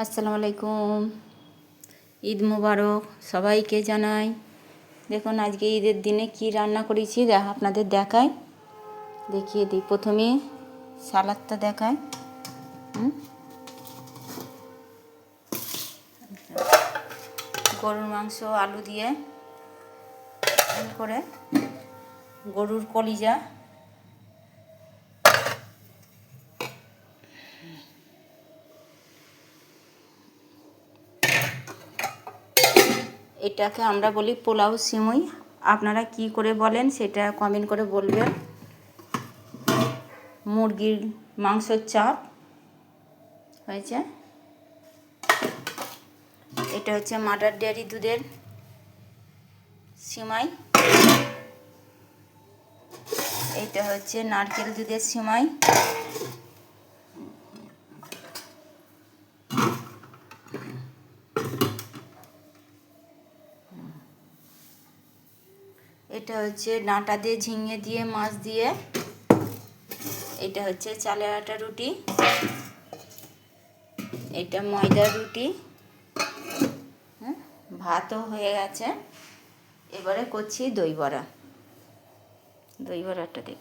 আসসালামু আলাইকুম, ঈদ মোবারক সবাইকে জানাই। দেখুন আজকে ঈদের দিনে কি রান্না করেছি আপনাদের দেখাই, দেখিয়ে দিই। প্রথমে সালাদটা দেখাই। গরুর মাংস আলু দিয়ে করে, গরুর কলিজা, এটাকে আমরা বলি পোলাও সিমুই। আপনারা কি করে বলেন সেটা কমেন্ট করে বলবেন। মুরগির মাংসের চাপ হয়েছে। এটা হচ্ছে মাদার ডেয়ারি দুধের সিমাই। এটা হচ্ছে নারকেল দুধের সিমাই। এটা হচ্ছে ডাঁটা দিয়ে, ঝিঙে দিয়ে, মাছ দিয়ে। এটা হচ্ছে চালের আটা রুটি। এটা ময়দার রুটি। ভাতও হয়ে গেছে। এবারে করছি দই বড়া। দই বড়াটা দেখ।